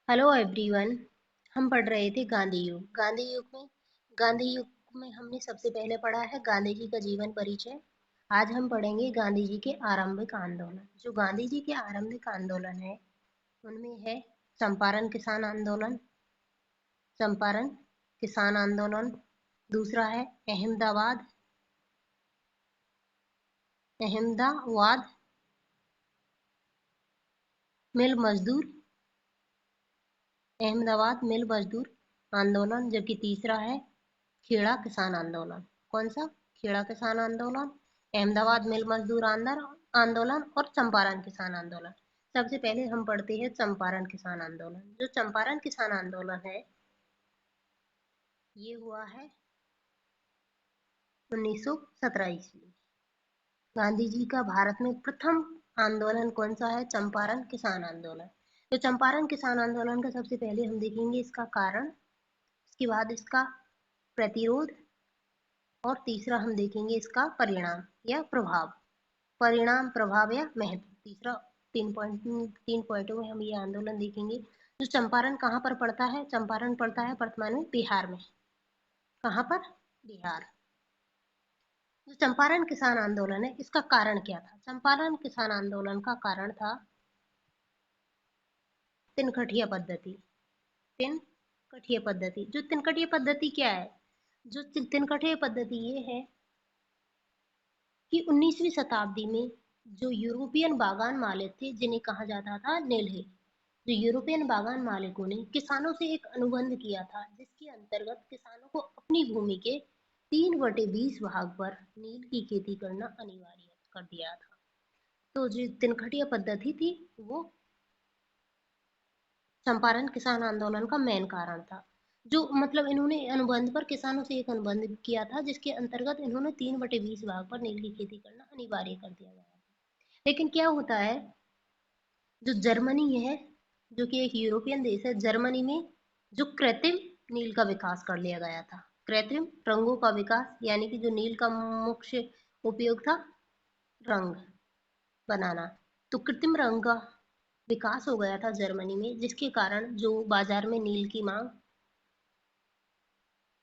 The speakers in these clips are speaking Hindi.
Hello everyone. हम पढ़ रहे थे गांधी युग। गांधी युग में हमने सबसे पहले पढ़ा है गांधी जी का जीवन परिचय। आज हम पढ़ेंगे गांधी जी के आरंभिक आंदोलन। जो गांधी जी के आरंभिक आंदोलन है उनमें है चंपारण किसान आंदोलन। चंपारण किसान आंदोलन। दूसरा है अहमदाबाद अहमदाबाद मिल मजदूर अहमदाबाद मिल मजदूर आंदोलन। जबकि तीसरा है खेड़ा किसान आंदोलन। कौन सा? खेड़ा किसान आंदोलन, अहमदाबाद मिल मजदूर आंदोलन और चंपारण किसान आंदोलन। सबसे पहले हम पढ़ते हैं चंपारण किसान आंदोलन। जो चंपारण किसान आंदोलन है ये हुआ है 1917 ईस्वी। गांधी जी का भारत में प्रथम आंदोलन कौन सा है? चंपारण किसान आंदोलन। तो चंपारण किसान आंदोलन का सबसे पहले हम देखेंगे इसका कारण, इसके बाद इसका प्रतिरोध और तीसरा हम देखेंगे इसका परिणाम या प्रभाव। परिणाम, प्रभाव या महत्व। तीसरा तीन पॉइंटों में हम ये आंदोलन देखेंगे। जो चंपारण कहाँ पर पड़ता है? चंपारण पड़ता है वर्तमान में बिहार में। कहाँ पर? बिहार। जो चंपारण किसान आंदोलन है इसका कारण क्या था? चंपारण किसान आंदोलन का कारण था तिनकठिया पद्धति। तिनकठिया पद्धति। जो तिनकठिया पद्धति क्या है? जो तिनकठिया पद्धति ये है कि 19वीं शताब्दी में जो यूरोपियन बागान मालिक थे जिन्हें कहा जाता था नीलहे, जो यूरोपियन बागान मालिकों ने किसानों से एक अनुबंध किया था जिसके अंतर्गत किसानों को अपनी भूमि के 3/20 भाग पर नील की खेती करना अनिवार्य कर दिया था। तो जो तिनकठिया पद्धति थी वो चंपारण किसान आंदोलन का मेन कारण था। जो मतलब इन्होंने अनुबंध पर किसानों से एक अनुबंध किया था जिसके अंतर्गत इन्होंने 3/20 भाग पर नील की खेती करना अनिवार्य कर दिया गया था। लेकिन क्या होता है, जो जर्मनी है जो कि एक यूरोपियन देश है, जर्मनी में जो कृत्रिम नील का विकास कर लिया गया था। कृत्रिम रंगों का विकास, यानी कि जो नील का मुख्य उपयोग था रंग बनाना। तो कृत्रिम रंग का विकास हो गया था जर्मनी में, जिसके कारण जो बाजार में नील की मांग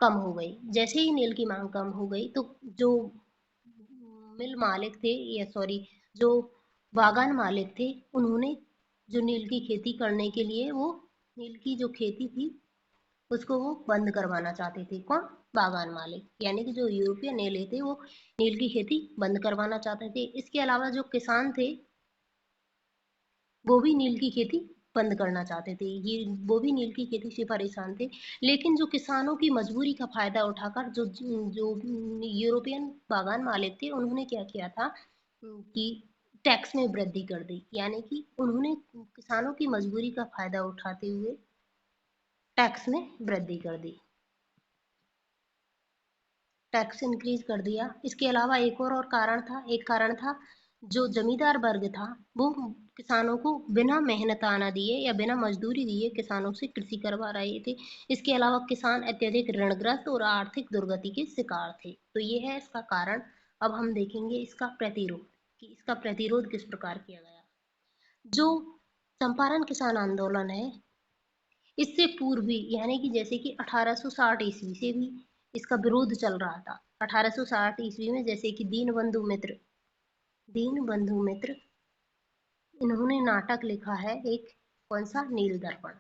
कम हो गई। जैसे ही नील की मांग कम हो गई तो जो मिल मालिक थे या सॉरी जो बागान मालिक थे उन्होंने जो नील की खेती करने के लिए वो नील की जो खेती थी उसको वो बंद करवाना चाहते थे। कौन? बागान मालिक, यानी कि जो यूरोपियन नीले थे वो नील की खेती बंद करवाना चाहते थे। इसके अलावा जो किसान थे वो भी नील की खेती बंद करना चाहते थे। ये वो भी नील की खेती से परेशान थे। लेकिन जो किसानों की मजबूरी का फायदा उठाकर जो जो यूरोपियन बागान मालिक थे उन्होंने क्या किया था कि टैक्स में वृद्धि कर दी। यानी कि उन्होंने किसानों की मजबूरी का फायदा उठाते हुए टैक्स में वृद्धि कर दी, टैक्स इंक्रीज कर दिया। इसके अलावा एक और कारण था, एक कारण था जो जमींदार वर्ग था वो किसानों को बिना मेहनताना दिए या बिना मजदूरी दिए किसानों से कृषि करवा रहे थे। इसके अलावा किसान अत्यधिक ऋणग्रस्त और आर्थिक दुर्गति के शिकार थे। तो ये है इसका कारण। अब हम देखेंगे इसका प्रतिरोध कि इसका प्रतिरोध किस प्रकार किया गया। जो चंपारण किसान आंदोलन है इससे पूर्व भी, यानी कि जैसे कि 1860 ईस्वी से भी इसका विरोध चल रहा था। 1860 ईस्वी में जैसे कि दीन बंधु मित्र इन्होंने नाटक लिखा है एक। कौन सा? नील दर्पण।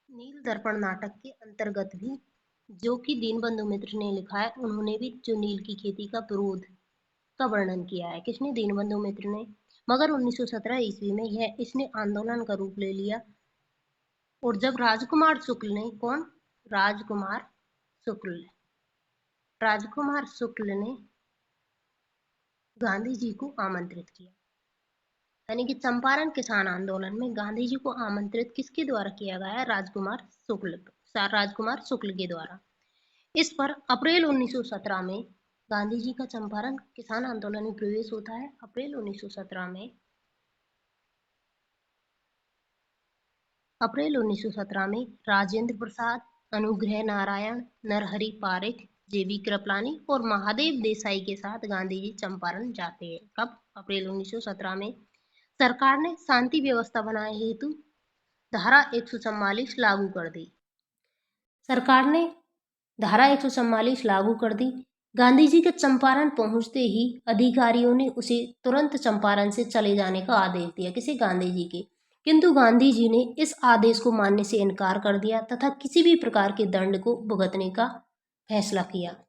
नील दर्पण नाटक के अंतर्गत भी जो कि दीनबंधु मित्र ने लिखा है उन्होंने भी जो नील की खेती का विरोध का वर्णन किया है। किसने? दीनबंधु मित्र ने। मगर 1917 ईस्वी में यह इसने आंदोलन का रूप ले लिया। और जब राजकुमार शुक्ल ने, कौन? राजकुमार शुक्ल राजकुमार शुक्ल ने गांधी जी को आमंत्रित किया। यानी कि चंपारण किसान आंदोलन में गांधी जी को आमंत्रित किसके द्वारा किया गया? राजकुमार शुक्ल के द्वारा। इस पर अप्रैल 1917 में गांधी जी का चंपारण किसान आंदोलन में प्रवेश होता है। अप्रैल 1917 में राजेंद्र प्रसाद, अनुग्रह नारायण, नरहरि पारिख, जेबी कृपलानी और महादेव देसाई के साथ गांधी जी चंपारण जाते हैं। कब? अप्रैल 1917 में। सरकार ने शांति व्यवस्था बनाए हेतु धारा 144 लागू कर दी। सरकार ने धारा 144 लागू कर दी। गांधी जी के चंपारण पहुंचते ही अधिकारियों ने उसे तुरंत चंपारण से चले जाने का आदेश दिया, किसे? गांधी जी के। किंतु गांधी जी ने इस आदेश को मानने से इनकार कर दिया तथा किसी भी प्रकार के दंड को भुगतने का फैसला किया।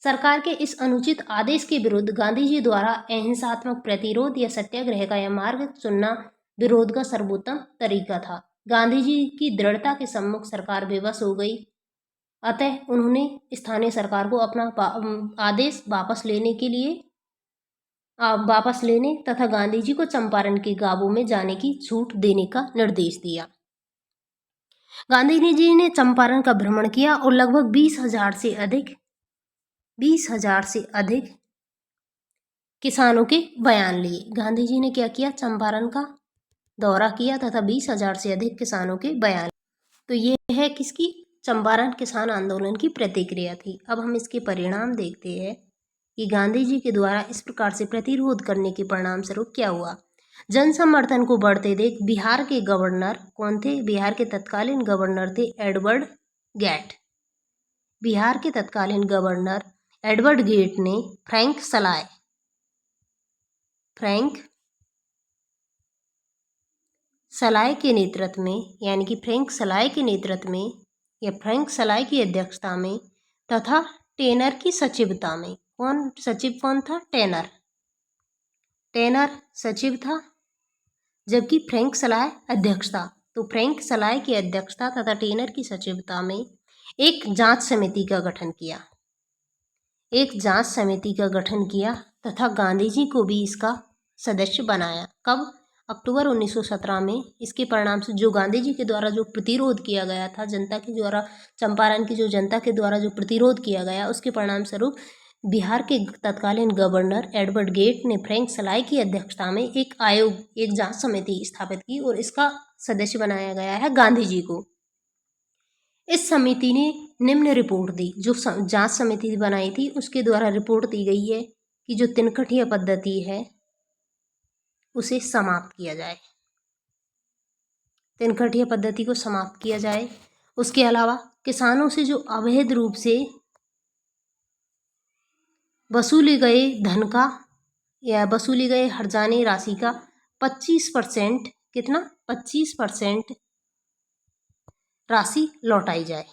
सरकार के इस अनुचित आदेश के विरुद्ध गांधी जी द्वारा अहिंसात्मक प्रतिरोध या सत्याग्रह का यह मार्ग चुनना विरोध का सर्वोत्तम तरीका था। गांधी जी की दृढ़ता के सम्मुख सरकार बेबस हो गई। अतः उन्होंने स्थानीय सरकार को अपना आदेश वापस लेने तथा गांधी जी को चंपारण के गांवों में जाने की छूट देने का निर्देश दिया। गांधी जी ने चंपारण का भ्रमण किया और लगभग 20,000 से अधिक किसानों के बयान लिए। गांधी जी ने क्या किया? चंपारण का दौरा किया तथा 20,000 से अधिक किसानों के बयान। तो ये है किसकी? चंपारण किसान आंदोलन की प्रतिक्रिया थी। अब हम इसके परिणाम देखते हैं कि गांधी जी के द्वारा इस प्रकार से प्रतिरोध करने के परिणाम स्वरूप क्या हुआ। जन समर्थन को बढ़ते देख बिहार के गवर्नर कौन थे? बिहार के तत्कालीन गवर्नर थे एडवर्ड गेट। बिहार के तत्कालीन गवर्नर एडवर्ड गेट ने फ्रैंक सलाय के नेतृत्व में, यानी कि फ्रैंक सलाय के नेतृत्व में या फ्रैंक सलाय की अध्यक्षता में तथा टेनर की सचिवता में, सचिव कौन था? टेनर सचिव था, जबकि फ्रैंक सलाय अध्यक्ष था। तो फ्रैंक सलाय की अध्यक्षता तथा टेनर की सचिवता में एक जांच समिति का गठन किया तथा गांधी जी को भी इसका सदस्य बनाया। कब? अक्टूबर 1917 में। इसके परिणाम से जो गांधी जी के द्वारा जो प्रतिरोध किया गया था, चंपारण की जो जनता के द्वारा जो प्रतिरोध किया गया, उसके परिणाम स्वरूप बिहार के तत्कालीन गवर्नर एडवर्ड गेट ने फ्रैंक सलाय की अध्यक्षता में एक जांच समिति स्थापित की और इसका सदस्य बनाया गया है गांधी जी को। इस समिति ने निम्न रिपोर्ट दी। जो जांच समिति बनाई थी उसके द्वारा रिपोर्ट दी गई है कि जो तिनकठिया पद्धति है उसे समाप्त किया जाए। तिनकठिया पद्धति को समाप्त किया जाए। उसके अलावा किसानों से जो अवैध रूप से वसूले गए हर्जाने राशि का 25%, कितना? 25% राशि लौटाई जाए।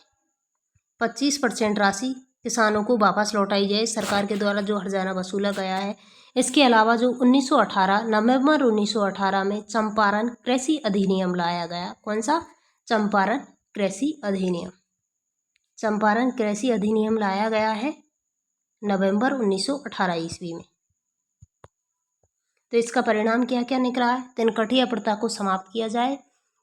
25% राशि किसानों को वापस लौटाई जाए सरकार के द्वारा जो हर्जाना वसूला गया है। इसके अलावा जो नवंबर 1918 में चंपारण कृषि अधिनियम लाया गया। कौन सा? चंपारण कृषि अधिनियम लाया गया है नवंबर 1918 ईस्वी में। तो इसका परिणाम क्या क्या निकला है? तिनकठिया प्रथा को समाप्त किया जाए,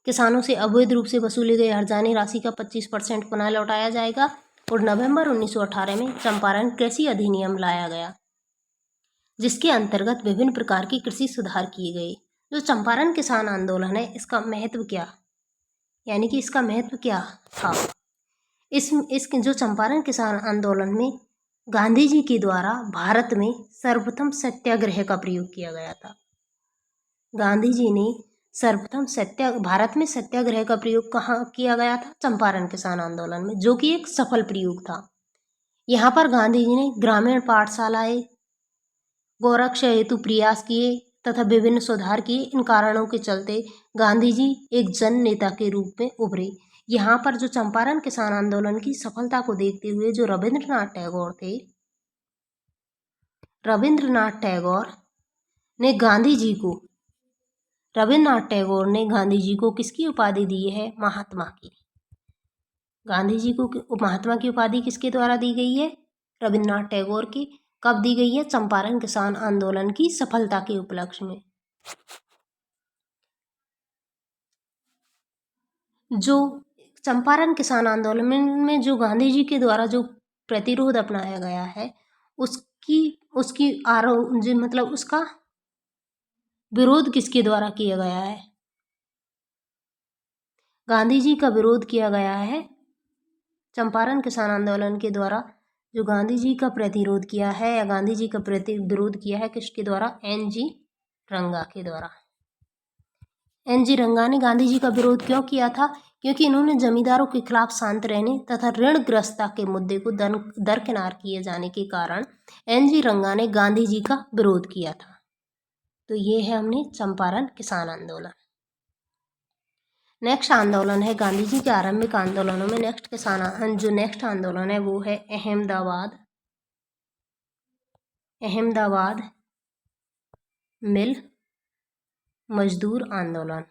किसानों से अवैध रूप से वसूले गए हर्जाने राशि का 25% पुनः लौटाया जाएगा और नवंबर 1918 में चंपारण कृषि अधिनियम लाया गया, जिसके अंतर्गत विभिन्न प्रकार के कृषि सुधार किए गए। जो चंपारण किसान आंदोलन है, इसका महत्व क्या था? जो चंपारण किसान आंदोलन में गांधी जी के द्वारा भारत में सर्वप्रथम सत्याग्रह का प्रयोग किया गया था। गांधी जी ने सर्वप्रथम भारत में सत्याग्रह का प्रयोग कहाँ किया गया था? चंपारण किसान आंदोलन में, जो कि एक सफल प्रयोग था। यहाँ पर गांधी जी ने ग्रामीण पाठशालाएं गोरक्षा हेतु प्रयास किए तथा विभिन्न सुधार किए। इन कारणों के चलते गांधी जी एक जन नेता के रूप में उभरे। यहाँ पर जो चंपारण किसान आंदोलन की सफलता को देखते हुए जो रविंद्रनाथ टैगोर ने गांधी जी को किसकी उपाधि दी है? महात्मा की। गांधी जी को महात्मा की उपाधि किसके द्वारा दी गई है? रविंद्रनाथ टैगोर की। कब दी गई है? चंपारण किसान आंदोलन की सफलता के उपलक्ष्य में। जो चंपारण किसान आंदोलन में जो गांधी जी के द्वारा जो प्रतिरोध अपनाया गया है, उसका विरोध किसके द्वारा किया गया है? गांधी जी का विरोध किया गया है चंपारण किसान आंदोलन के द्वारा। जो गांधी जी का प्रतिरोध किया है या गांधी जी का विरोध किया है किसके द्वारा? NG रंगा के द्वारा। एनजी रंगा ने गांधी जी का विरोध क्यों किया था? क्योंकि इन्होंने जमींदारों के खिलाफ शांत रहने तथा ऋणग्रस्तता के मुद्दे को दरकिनार किए जाने के कारण एनजी रंगा ने गांधी जी का विरोध किया था। तो ये है हमने चंपारण किसान आंदोलन। नेक्स्ट आंदोलन है गांधी जी के आरंभिक आंदोलनों में जो नेक्स्ट आंदोलन है वो है अहमदाबाद मिल मजदूर आंदोलन।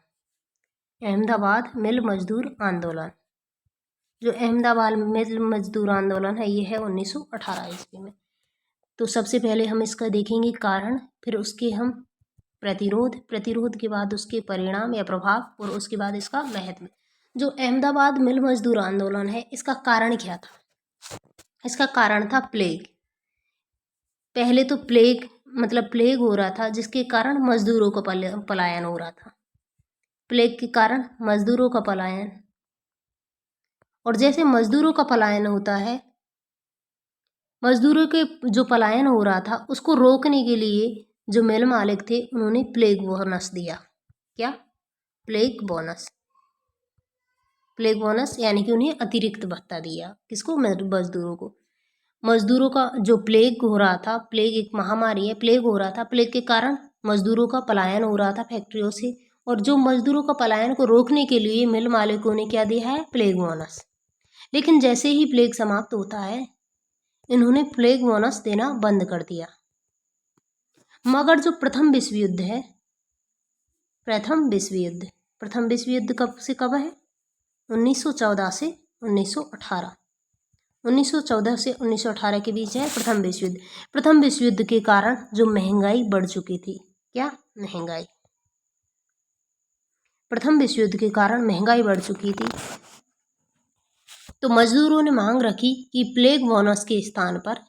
अहमदाबाद मिल मजदूर आंदोलन, जो अहमदाबाद मिल मजदूर आंदोलन है ये है 1918 ईस्वी में। तो सबसे पहले हम इसका देखेंगे कारण, फिर उसके हम प्रतिरोध के बाद उसके परिणाम या प्रभाव, और उसके बाद इसका महत्व। जो अहमदाबाद मिल मजदूर आंदोलन है इसका कारण क्या था? इसका कारण था प्लेग। पहले तो प्लेग हो रहा था, जिसके कारण मजदूरों का पलायन हो रहा था। प्लेग के कारण मजदूरों का पलायन, और जैसे मजदूरों का पलायन होता है, मजदूरों के जो पलायन हो रहा था उसको रोकने के लिए जो मिल मालिक थे उन्होंने प्लेग बोनस दिया। क्या? प्लेग बोनस यानी कि उन्हें अतिरिक्त भत्ता दिया। किसको? मजदूरों को। मजदूरों का जो प्लेग हो रहा था, प्लेग एक महामारी है, प्लेग हो रहा था, प्लेग के कारण मजदूरों का पलायन हो रहा था फैक्ट्रियों से, और जो मजदूरों का पलायन को रोकने के लिए मिल मालिकों ने क्या दिया है? Plague bonus. लेकिन जैसे ही प्लेग समाप्त होता है इन्होंने प्लेग बोनस देना बंद कर दिया। मगर जो प्रथम विश्व युद्ध कब से कब है? 1914 से 1918। 1914 से 1918 के बीच है प्रथम विश्व युद्ध। प्रथम विश्व युद्ध के कारण जो महंगाई बढ़ चुकी थी। क्या? महंगाई। प्रथम विश्व युद्ध के कारण महंगाई बढ़ चुकी थी, तो मजदूरों ने मांग रखी कि प्लेग बोनस के स्थान पर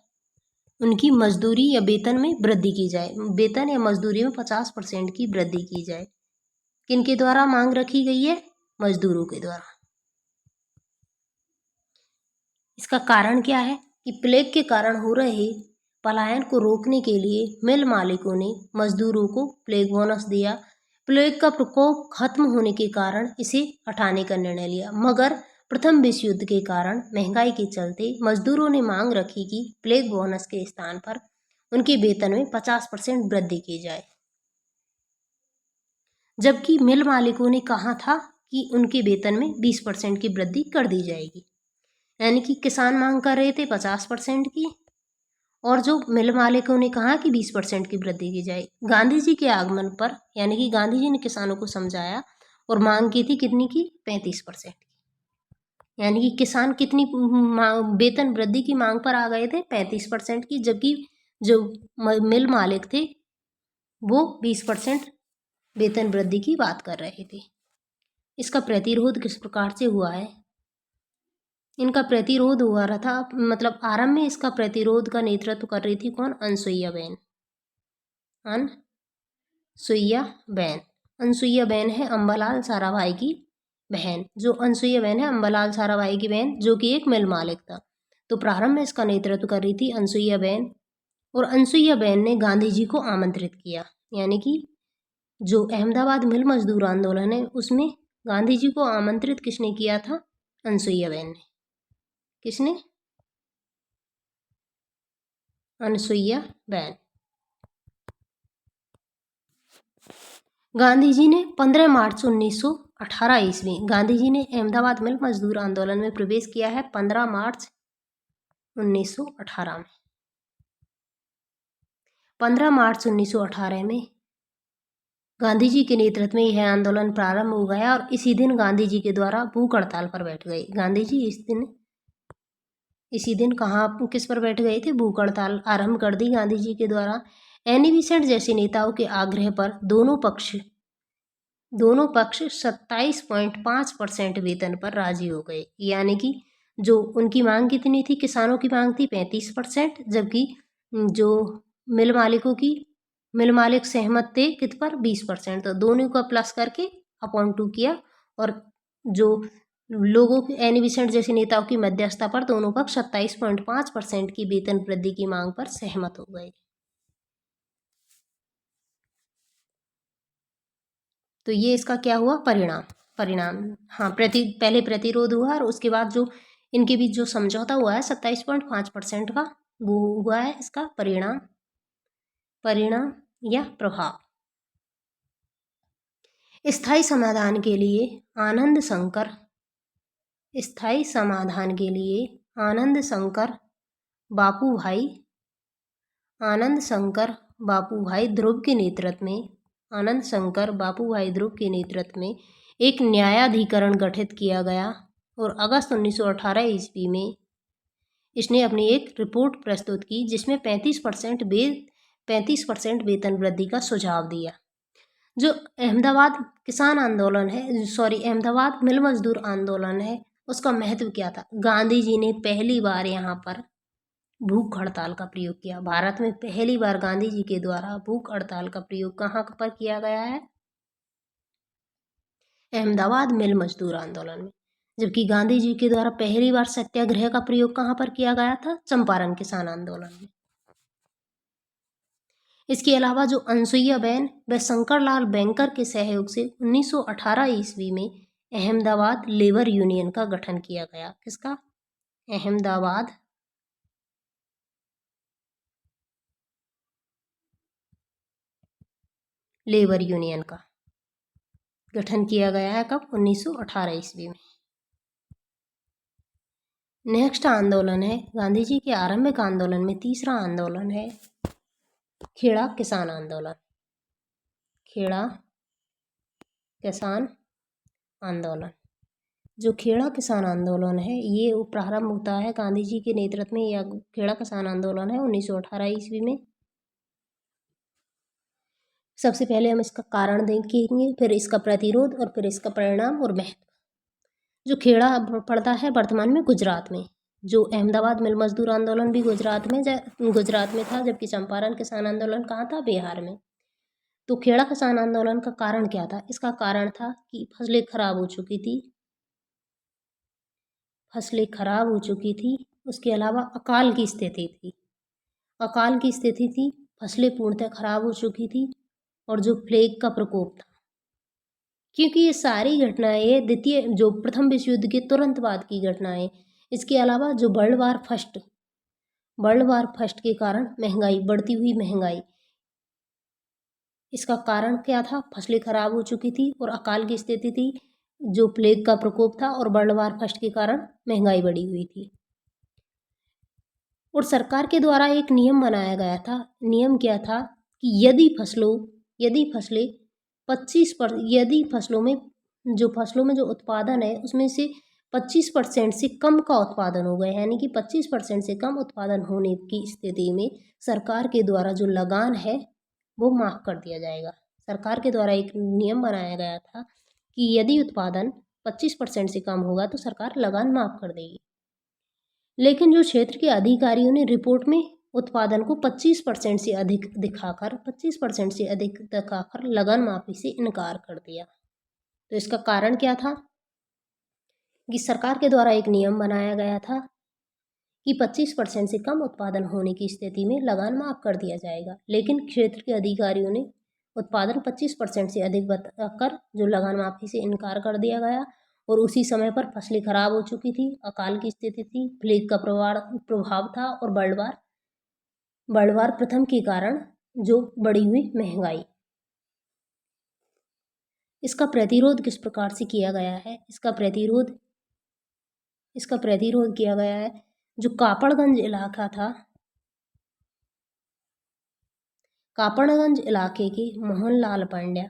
उनकी मजदूरी या वेतन में वृद्धि की जाए। वेतन या मजदूरी में 50% की वृद्धि की जाए। किनके द्वारा मांग रखी गई है? मजदूरों के द्वारा। इसका कारण क्या है कि प्लेग के कारण हो रहे पलायन को रोकने के लिए मिल मालिकों ने मजदूरों को प्लेग बोनस दिया। प्लेग का प्रकोप खत्म होने के कारण इसे हटाने का निर्णय लिया, मगर प्रथम विश्व युद्ध के कारण महंगाई के चलते मजदूरों ने मांग रखी कि प्लेग बोनस के स्थान पर उनके वेतन में 50% वृद्धि की जाए, जबकि मिल मालिकों ने कहा था कि उनके वेतन में 20% की वृद्धि कर दी जाएगी। यानी कि किसान मांग कर रहे थे 50% की, और जो मिल मालिकों ने कहा कि 20% की वृद्धि की जाए। गांधी जी के आगमन पर, यानी कि गांधी जी ने किसानों को समझाया और मांग की थी कितनी की? 35% की। यानी कि किसान कितनी वेतन वृद्धि की मांग पर आ गए थे? 35% की, जबकि जो मिल मालिक थे वो 20% वेतन वृद्धि की बात कर रहे थे। इसका प्रतिरोध किस प्रकार से हुआ है? इनका प्रतिरोध हुआ रहा था, मतलब आरंभ में इसका प्रतिरोध का नेतृत्व कर रही थी कौन? अनसुईया बेन है अंबालाल साराभाई की बहन। जो अनसुईया बेन है अंबालाल साराभाई की बहन, जो कि एक मिल मालिक था। तो प्रारंभ में इसका नेतृत्व कर रही थी अनसुईया बेन, और अनसुईया बेन ने गांधी जी को आमंत्रित किया। यानी कि जो अहमदाबाद मिल मजदूर आंदोलन है उसमें गांधी जी को आमंत्रित किसने किया था? अनसुईया बेन ने। किसने? अनसुईया बेन। गांधी जी ने 15 मार्च 1918 ईस्वी गांधी जी ने अहमदाबाद मिल मजदूर आंदोलन में प्रवेश किया है 15 मार्च 1918 में। 15 मार्च 1918 में गांधी जी के नेतृत्व में यह आंदोलन प्रारंभ हो गया, और इसी दिन गांधी जी के द्वारा भूख हड़ताल पर बैठ गए। गांधी जी इसी दिन कहाँ किस पर बैठ गए थे? भूख हड़ताल आरंभ कर दी गांधी जी के द्वारा। एनी बेसेंट जैसे नेताओं के आग्रह पर दोनों पक्ष 27.5% वेतन पर राजी हो गए। यानी कि जो उनकी मांग कितनी थी? किसानों की मांग थी 35%, जबकि जो मिल मालिक सहमत थे कित पर? 20%। तो दोनों का प्लस करके अपॉन 2 किया, और जो लोगों के एनी बेसेंट जैसे नेताओं की मध्यस्थता पर दोनों पक्ष 27.5% की वेतन वृद्धि की मांग पर सहमत हो गए। तो ये इसका क्या हुआ, परिणाम। हाँ, पहले प्रतिरोध हुआ और उसके बाद जो इनके बीच जो समझौता हुआ है 27.5% का, वो हुआ है इसका परिणाम या प्रभाव। स्थायी समाधान के लिए आनंद शंकर बापूभाई ध्रुव के नेतृत्व में एक न्यायाधिकरण गठित किया गया और अगस्त 1918 ईस्वी में इसने अपनी एक रिपोर्ट प्रस्तुत की जिसमें 35% वेतन वृद्धि का सुझाव दिया। जो अहमदाबाद मिल मजदूर आंदोलन है, उसका महत्व क्या था? गांधी जी ने पहली बार यहाँ पर भूख हड़ताल का प्रयोग किया। भारत में पहली बार गांधी जी के द्वारा भूख हड़ताल का प्रयोग कहाँ पर किया गया है? अहमदाबाद मिल मजदूर आंदोलन में। जबकि गांधी जी के द्वारा पहली बार सत्याग्रह का प्रयोग कहाँ पर किया गया था? चंपारण किसान आंदोलन में। इसके अलावा जो अनसुईया बेन व शंकरलाल बैंकर के सहयोग से 1918 ईस्वी में अहमदाबाद लेबर यूनियन का गठन किया गया। किसका? अहमदाबाद लेबर यूनियन का गठन किया गया है। कब? 1918 ईस्वी में। नेक्स्ट आंदोलन है गांधी जी के आरंभिक आंदोलन में तीसरा आंदोलन है खेड़ा किसान आंदोलन। खेड़ा किसान आंदोलन। जो खेड़ा किसान आंदोलन है ये प्रारंभ होता है गांधी जी के नेतृत्व में। यह खेड़ा किसान आंदोलन है 1918 ईस्वी में। सबसे पहले हम इसका कारण देखेंगे, फिर इसका प्रतिरोध और फिर इसका परिणाम और महत्व। जो खेड़ा पड़ता है वर्तमान में गुजरात में। जो अहमदाबाद मिल मजदूर आंदोलन भी गुजरात में था, जबकि चंपारण किसान आंदोलन कहाँ था? बिहार में। तो खेड़ा किसान आंदोलन का कारण क्या था? इसका कारण था कि फसलें खराब हो चुकी थी। उसके अलावा अकाल की स्थिति थी। फसलें पूर्णतः खराब हो चुकी थी और जो प्लेग का प्रकोप था, क्योंकि ये सारी घटनाएं प्रथम विश्व युद्ध के तुरंत बाद की घटनाएं। इसके अलावा जो वर्ल्ड वार फर्स्ट के कारण बढ़ती हुई महंगाई, इसका कारण क्या था? फसलें खराब हो चुकी थी और अकाल की स्थिति थी, जो प्लेग का प्रकोप था और वर्ल्ड वार फर्स्ट के कारण महंगाई बढ़ी हुई थी। और सरकार के द्वारा एक नियम बनाया गया था। नियम क्या था कि यदि फसलों में जो उत्पादन है उसमें से 25% से कम का उत्पादन हो गया, यानी कि 25% से कम उत्पादन होने की स्थिति में सरकार के द्वारा जो लगान है वो माफ़ कर दिया जाएगा। सरकार के द्वारा एक नियम बनाया गया था कि यदि उत्पादन 25% से कम होगा तो सरकार लगान माफ़ कर देगी। लेकिन जो क्षेत्र के अधिकारियों ने रिपोर्ट में उत्पादन को 25% से अधिक दिखाकर लगान माफी से इनकार कर दिया। तो इसका कारण क्या था कि सरकार के द्वारा एक नियम बनाया गया था कि 25% से कम उत्पादन होने की स्थिति में लगान माफ कर दिया जाएगा, लेकिन क्षेत्र के अधिकारियों ने उत्पादन 25% से अधिक बताकर जो लगान माफी से इनकार कर दिया गया। और उसी समय पर फसलें खराब हो चुकी थी, अकाल की स्थिति थी, प्लेग का प्रभाव था और वर्ल्ड वार प्रथम के कारण जो बढ़ी हुई महंगाई। इसका प्रतिरोध किस प्रकार से किया गया है? इसका प्रतिरोध किया गया है। जो कापड़गंज इलाका था, कापड़गंज इलाके के मोहनलाल पांड्या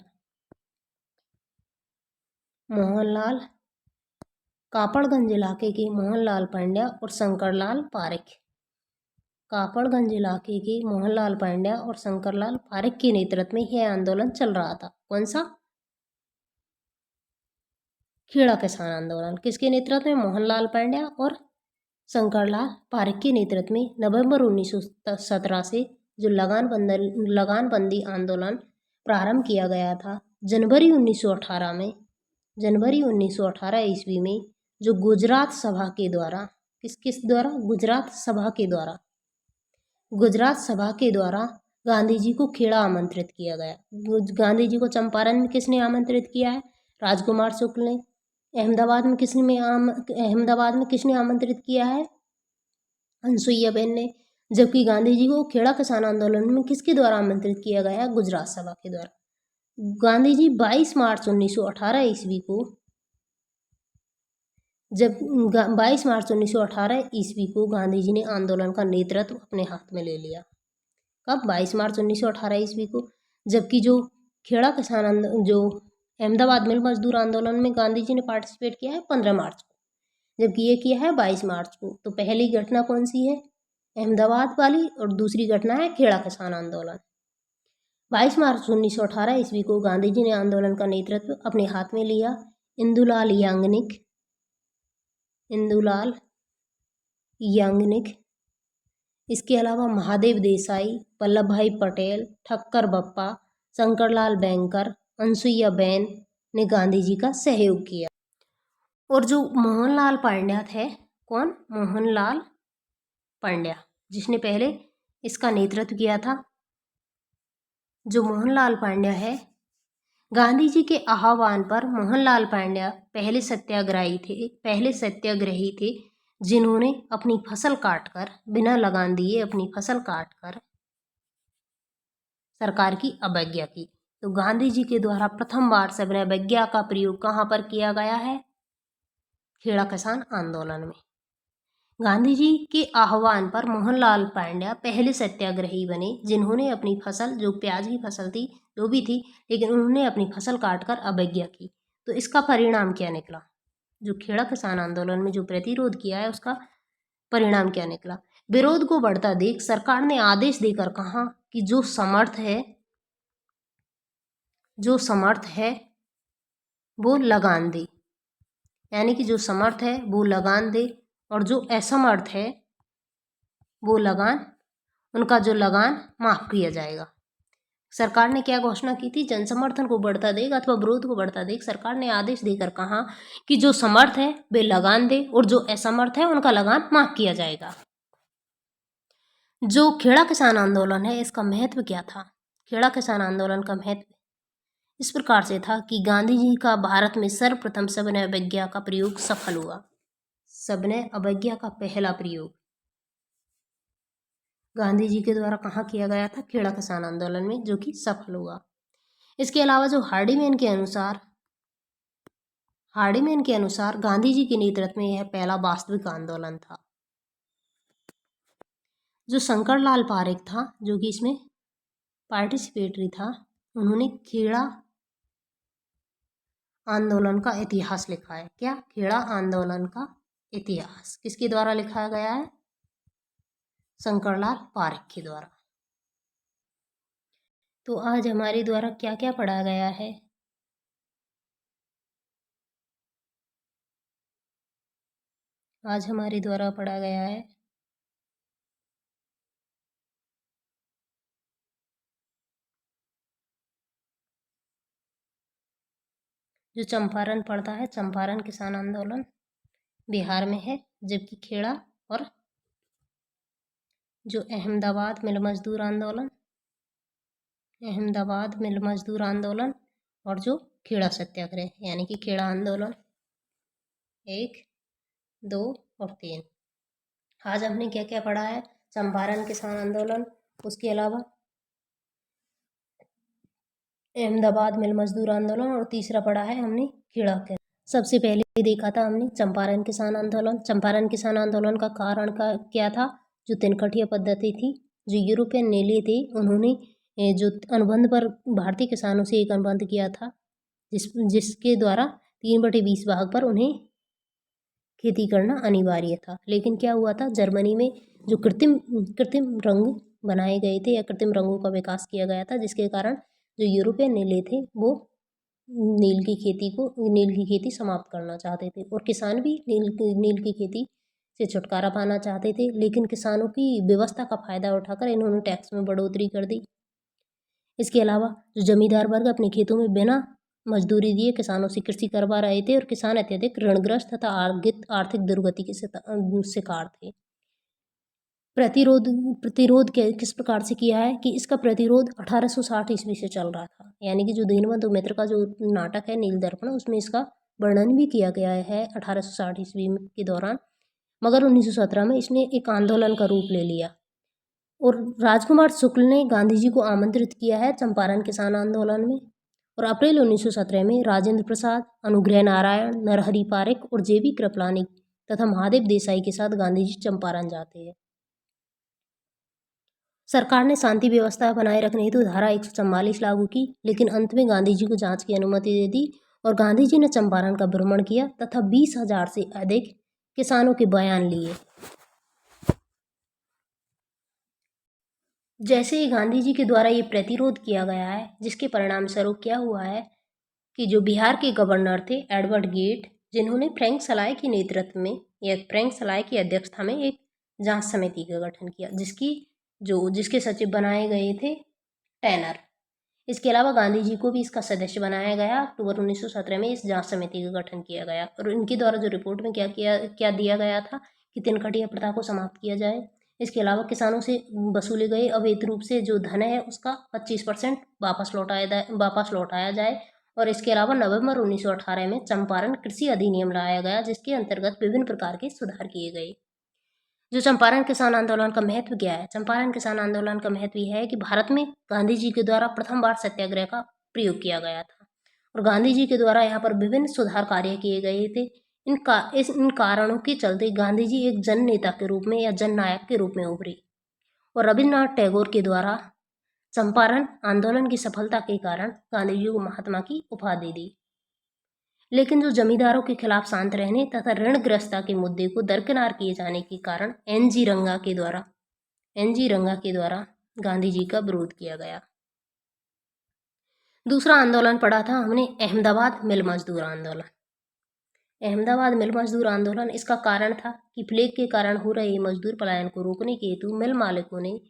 और शंकरलाल पारेख के नेतृत्व में यह आंदोलन चल रहा था। कौन सा? खेड़ा किसान आंदोलन। किसके नेतृत्व में? मोहनलाल पांड्या और शंकरलाल पारेख के नेतृत्व में नवंबर 1917 से जो लगानबंदी आंदोलन प्रारंभ किया गया था। जनवरी 1918 ईस्वी में जो गुजरात सभा के द्वारा गुजरात सभा के द्वारा गांधी जी को खेड़ा आमंत्रित किया गया। गांधी जी को चंपारण में किसने आमंत्रित किया है? राजकुमार शुक्ल ने। अहमदाबाद में किसने आमंत्रित किया है? अनसुईयाबेन ने। जबकि गांधी जी को खेड़ा किसान आंदोलन में किसके द्वारा आमंत्रित किया गया? गुजरात सभा के द्वारा। गांधी जी 22 मार्च 1918 ईस्वी को 22 मार्च 1918 ईस्वी को गांधी जी ने आंदोलन का नेतृत्व अपने हाथ में ले लिया। कब? 22 मार्च 1918 ईस्वी को। जबकि जो खेड़ा किसान जो अहमदाबाद मिल मजदूर आंदोलन में गांधी जी ने पार्टिसिपेट किया है 15 मार्च को, जबकि ये किया है 22 मार्च को। तो पहली घटना कौन सी है? अहमदाबाद वाली, और दूसरी घटना है खेड़ा किसान आंदोलन। 22 मार्च 1918 ईस्वी को गांधी जी ने आंदोलन का नेतृत्व अपने हाथ में लिया। इंदुलाल याग्निक, इसके अलावा महादेव देसाई, वल्लभ भाई पटेल, ठक्कर बप्पा, शंकरलाल बैंकर, अनसुईयाबेन ने गांधी जी का सहयोग किया। और जो मोहनलाल पांड्या थे, कौन? मोहनलाल पांड्या, जिसने पहले इसका नेतृत्व किया था। जो मोहनलाल पांड्या है, गांधी जी के आह्वान पर मोहनलाल पांड्या पहले सत्याग्रही थे जिन्होंने अपनी फसल काटकर, बिना लगान दिए अपनी फसल काटकर सरकार की अवज्ञा की। तो गांधी जी के द्वारा प्रथम बार सविनय अवज्ञा का प्रयोग कहाँ पर किया गया है? खेड़ा किसान आंदोलन में। गांधी जी के आह्वान पर मोहनलाल पांड्या पहले सत्याग्रही बने जिन्होंने अपनी फसल, जो प्याज की फसल थी, जो भी थी, लेकिन उन्होंने अपनी फसल काटकर अवज्ञा की। तो इसका परिणाम क्या निकला? जो खेड़ा किसान आंदोलन में जो प्रतिरोध किया है उसका परिणाम क्या निकला? विरोध को बढ़ता देख सरकार ने आदेश देकर कहा कि जो समर्थ है वो लगान दे, यानी कि जो समर्थ है वो लगान दे, और जो असमर्थ है वो उनका जो लगान माफ किया जाएगा। सरकार ने क्या घोषणा की थी? जनसमर्थन को बढ़ता देख अथवा विरोध को बढ़ता देख सरकार ने आदेश देकर कहा कि जो समर्थ है वे लगान दे और जो असमर्थ है उनका लगान माफ किया जाएगा। जो खेड़ा किसान आंदोलन है, इसका महत्व क्या था? खेड़ा किसान आंदोलन का महत्व इस प्रकार से था कि गांधी जी का भारत में सर्वप्रथम सविनय अवज्ञा का प्रयोग सफल हुआ। सविनय अवज्ञा का पहला प्रयोग गांधी जी के द्वारा कहाँ किया गया था? खेड़ा किसान आंदोलन में, जो कि सफल हुआ। इसके अलावा जो हार्डीमैन के अनुसार गांधी जी के नेतृत्व में यह पहला वास्तविक आंदोलन था। जो शंकरलाल पारेख था, जो कि इसमें पार्टिसिपेटरी था, उन्होंने खेड़ा आंदोलन का इतिहास लिखा है। क्या? खेड़ा आंदोलन का इतिहास किसके द्वारा लिखा गया है? शंकरलाल पारेख के द्वारा। तो आज हमारे द्वारा क्या क्या पढ़ा गया है? आज हमारे द्वारा पढ़ा गया है जो चंपारण पड़ता है, चंपारण किसान आंदोलन बिहार में है, जबकि खेड़ा और जो अहमदाबाद मिल मजदूर आंदोलन और जो खेड़ा सत्याग्रह, यानी कि खेड़ा आंदोलन 1, 2 और 3। आज हमने क्या क्या पढ़ा है? चंपारण किसान आंदोलन, उसके अलावा अहमदाबाद मिल मजदूर आंदोलन, और तीसरा पढ़ा है हमने खेड़ा के। सबसे पहले देखा था हमने चंपारण किसान आंदोलन। चंपारण किसान आंदोलन का कारण क्या था? जो तिनकठिया पद्धति थी, जो यूरोपियन नेले थे, उन्होंने जो अनुबंध पर भारतीय किसानों से एक अनुबंध किया था, जिसके द्वारा 3/20 भाग पर उन्हें खेती करना अनिवार्य था। लेकिन क्या हुआ था? जर्मनी में जो कृत्रिम रंग बनाए गए थे या कृत्रिम रंगों का विकास किया गया था, जिसके कारण जो यूरोपियन नीले थे वो नील की खेती समाप्त करना चाहते थे, और किसान भी नील की खेती से छुटकारा पाना चाहते थे। लेकिन किसानों की व्यवस्था का फायदा उठाकर इन्होंने टैक्स में बढ़ोतरी कर दी। इसके अलावा जो जमींदार वर्ग अपने खेतों में बिना मजदूरी दिए किसानों से कृषि करवा रहे थे, और किसान अत्यधिक ऋणग्रस्त तथा आर्थिक दुर्गति के शिकार थे। प्रतिरोध प्रतिरोध किस प्रकार से किया है कि इसका प्रतिरोध 1860 ईस्वी से चल रहा था, यानी कि जो दीनबंधु मित्र का जो नाटक है नील दर्पण, उसमें इसका वर्णन भी किया गया है 1860 ईस्वी के दौरान। मगर 1917 में इसने एक आंदोलन का रूप ले लिया और राजकुमार शुक्ल ने गांधी जी को आमंत्रित किया है चंपारण किसान आंदोलन में। और अप्रैल 1917 में राजेंद्र प्रसाद, अनुग्रह नारायण, नरहरि पारिक और जेबी कृपलानी तथा महादेव देसाई के साथ गांधी जी चंपारण जाते हैं। सरकार ने शांति व्यवस्था बनाए रखने हेतु धारा 144 लागू की, लेकिन अंत में गांधी जी को जांच की अनुमति दे दी और गांधी जी ने चंपारण का भ्रमण किया तथा 20,000 से अधिक किसानों के बयान लिए। जैसे ही गांधी जी के द्वारा ये प्रतिरोध किया गया है, जिसके परिणाम स्वरूप क्या हुआ है कि जो बिहार के गवर्नर थे एडवर्ड गेट, जिन्होंने फ्रैंक सलाय के नेतृत्व में या फ्रैंक सलाय की अध्यक्षता में एक जांच समिति का गठन किया, जिसके सचिव बनाए गए थे टैनर। इसके अलावा गांधी जी को भी इसका सदस्य बनाया गया। अक्टूबर 1917 में इस जांच समिति का गठन किया गया और इनके द्वारा जो रिपोर्ट में क्या दिया गया था कि तिनकटिया प्रथा को समाप्त किया जाए। इसके अलावा किसानों से वसूले गए अवैध रूप से जो धन है उसका 25% वापस लौटाया जाए। और इसके अलावा नवंबर 1918 में चंपारण कृषि अधिनियम लाया गया, जिसके अंतर्गत विभिन्न प्रकार के सुधार किए गए। जो चंपारण किसान आंदोलन का महत्व क्या है? चंपारण किसान आंदोलन का महत्व यह है कि भारत में गांधी जी के द्वारा प्रथम बार सत्याग्रह का प्रयोग किया गया था और गांधी जी के द्वारा यहाँ पर विभिन्न सुधार कार्य किए गए थे। इन कारणों के चलते गांधी जी एक जन नेता के रूप में या जन नायक के रूप में उभरे और रविन्द्रनाथ टैगोर के द्वारा चंपारण आंदोलन की सफलता के कारण गांधी जी को महात्मा की उपाधि दी। लेकिन जो जमींदारों के खिलाफ शांत रहने तथा ऋणग्रस्तता के मुद्दे को दरकिनार किए जाने के कारण एनजी रंगा के द्वारा गांधी जी का विरोध किया गया। दूसरा आंदोलन पढ़ा था हमने अहमदाबाद मिल मजदूर आंदोलन। अहमदाबाद मिल मजदूर आंदोलन इसका कारण था कि प्लेग के कारण हो रहे मजदूर पलायन को रोकने के हेतु मिल मालिकों ने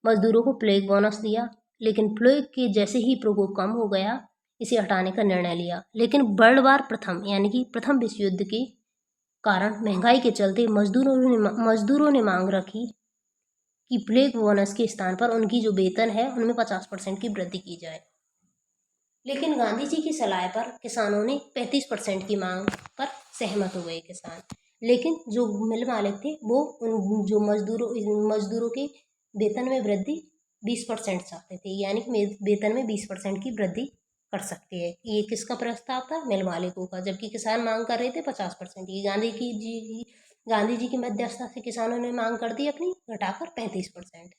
मजदूरों को प्लेग बोनस दिया, लेकिन प्लेग के जैसे ही प्रकोप कम हो गया इसे हटाने का निर्णय लिया। लेकिन वर्ल्ड वार प्रथम यानी कि प्रथम विश्व युद्ध के कारण महंगाई के चलते मजदूरों ने मांग रखी कि प्लेग बोनस के स्थान पर उनकी जो वेतन है उनमें 50% की वृद्धि की जाए। लेकिन गांधी जी की सलाह पर किसानों ने 35% की मांग पर सहमत हो गए किसान। लेकिन जो मिल मालिक थे वो जो मजदूरों के वेतन में वृद्धि 20% चाहते थे, यानी कि वेतन में 20% की वृद्धि कर सकते हैं। ये किसका प्रस्ताव था? मिल मालिकों का, जबकि किसान मांग कर रहे थे 50% की। गांधी जी की मध्यस्थता से किसानों ने मांग कर दी अपनी घटाकर 35%।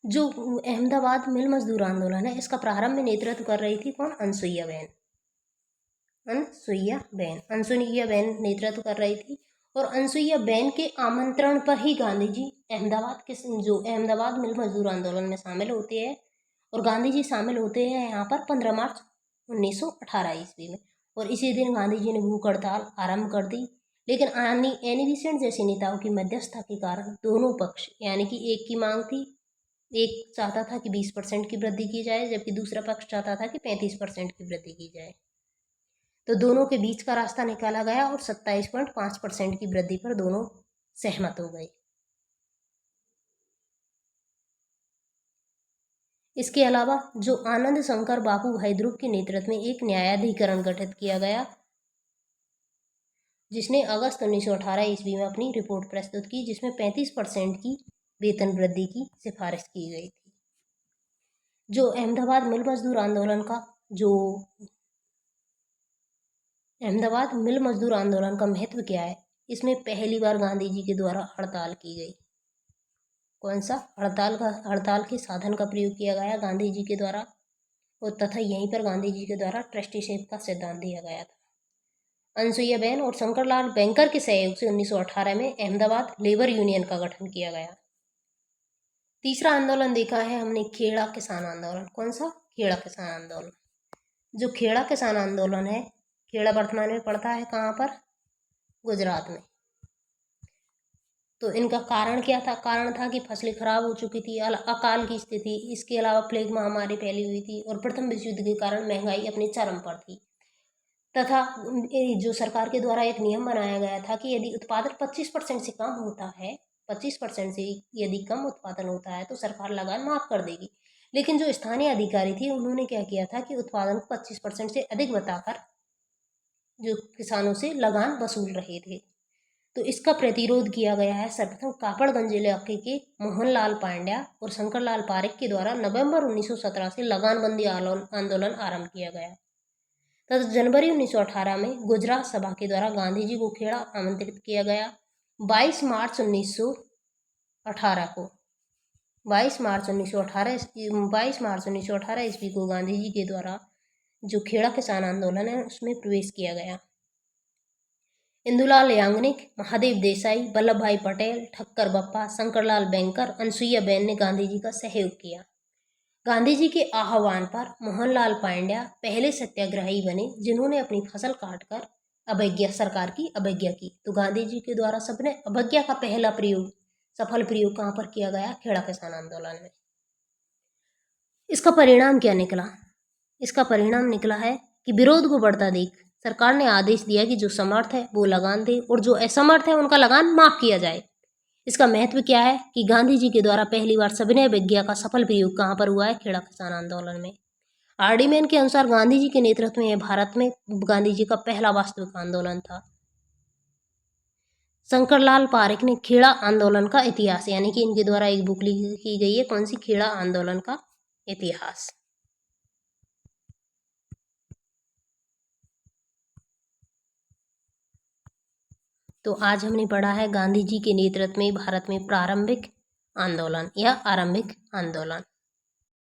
जो अहमदाबाद मिल मजदूर आंदोलन है इसका प्रारंभ में नेतृत्व कर रही थी कौन? अनसुईया बेन नेतृत्व कर रही थी और अनसुईया बेन के आमंत्रण पर ही गांधी जी अहमदाबाद मिल मजदूर आंदोलन में शामिल होते हैं और गांधी जी शामिल होते हैं यहाँ पर 15 मार्च 1918 ईस्वी में। और इसी दिन गांधी जी ने भूख हड़ताल आरंभ कर दी। लेकिन एनी बेसेंट जैसे नेताओं की मध्यस्थता के कारण दोनों पक्ष, यानी कि एक की मांग थी, एक चाहता था कि 20% की वृद्धि की जाए, जबकि दूसरा पक्ष चाहता था कि 35% की वृद्धि की जाए। तो दोनों के बीच का रास्ता निकाला गया और 27.5% की वृद्धि पर दोनों सहमत हो गए। इसके अलावा जो आनंद शंकर बापू भाई ध्रुव के नेतृत्व में एक न्यायाधिकरण गठित किया गया, जिसने अगस्त 1918 ईस्वी में अपनी रिपोर्ट प्रस्तुत की, जिसमें 35% की वेतन वृद्धि की सिफारिश की गई थी। जो अहमदाबाद मिल मजदूर आंदोलन का महत्व क्या है? इसमें पहली बार गांधी जी के द्वारा हड़ताल की गई। कौन सा? हड़ताल के साधन का प्रयोग किया गया गांधी जी के द्वारा और तथा यहीं पर गांधी जी के द्वारा ट्रस्टीशिप का सिद्धांत दिया गया था। अनसुईया बेन और शंकरलाल बैंकर के सहयोग से 1918 में अहमदाबाद लेबर यूनियन का गठन किया गया। तीसरा आंदोलन देखा है हमने खेड़ा किसान आंदोलन। कौन सा? खेड़ा किसान आंदोलन। जो खेड़ा किसान आंदोलन है, खेड़ा वर्तमान में पड़ता है कहाँ पर? गुजरात में। तो इनका कारण क्या था? कारण था कि फसलें खराब हो चुकी थी, अकाल की स्थिति, इसके अलावा प्लेग महामारी फैली हुई थी और प्रथम विश्व युद्ध के कारण महंगाई अपने चरम पर थी। तथा जो सरकार के द्वारा एक नियम बनाया गया था कि यदि उत्पादन 25% से कम होता है, 25% से यदि कम उत्पादन होता है तो सरकार लगान माफ कर देगी। लेकिन जो स्थानीय अधिकारी थे उन्होंने क्या किया था कि उत्पादन को 25% से अधिक बताकर जो किसानों से लगान वसूल रहे थे। तो इसका प्रतिरोध किया गया है सर्वप्रथम कापड़गंज इलाके के मोहनलाल पांड्या और शंकरलाल पारेख के द्वारा नवंबर 1917 से लगानबंदी आंदोलन आरंभ किया गया तथा जनवरी 1918 में गुजरात सभा के द्वारा गांधी जी को खेड़ा आमंत्रित किया गया। 22 मार्च 1918 को 22 मार्च 1918 ईस्वी को गांधी जी के द्वारा जो खेड़ा किसान आंदोलन है उसमें प्रवेश किया गया। इंदुलाल याग्निक, महादेव देसाई, वल्लभ भाई पटेल, ठक्कर बप्पा, शंकरलाल बैंकर, अनसुईया बेन ने गांधी जी का सहयोग किया। गांधी जी के आह्वान पर मोहनलाल पांड्या पहले सत्याग्रही बने जिन्होंने अपनी फसल काटकर सरकार की अवज्ञा की। तो गांधी जी के द्वारा सबने अवज्ञा का पहला प्रयोग, सफल प्रयोग कहाँ पर किया गया? खेड़ा किसान आंदोलन में। इसका परिणाम क्या निकला? इसका परिणाम निकला है कि विरोध को बढ़ता देख सरकार ने आदेश दिया कि जो समर्थ है वो लगान दे और जो असमर्थ है उनका लगान माफ किया जाए। इसका महत्व क्या है कि गांधी जी के द्वारा पहली बार सविनय अवज्ञा का सफल प्रयोग कहाँ पर हुआ है? खेड़ा किसान आंदोलन में। आर डी मैन के अनुसार गांधी जी के नेतृत्व में भारत में गांधी जी का पहला वास्तविक आंदोलन था। शंकरलाल पारेख ने खेड़ा आंदोलन का इतिहास, यानी कि इनके द्वारा एक बुक लिखी गई है, कौन सी? खेड़ा आंदोलन का इतिहास। तो आज हमने पढ़ा है गांधी जी के नेतृत्व में भारत में प्रारंभिक आंदोलन या आरंभिक आंदोलन।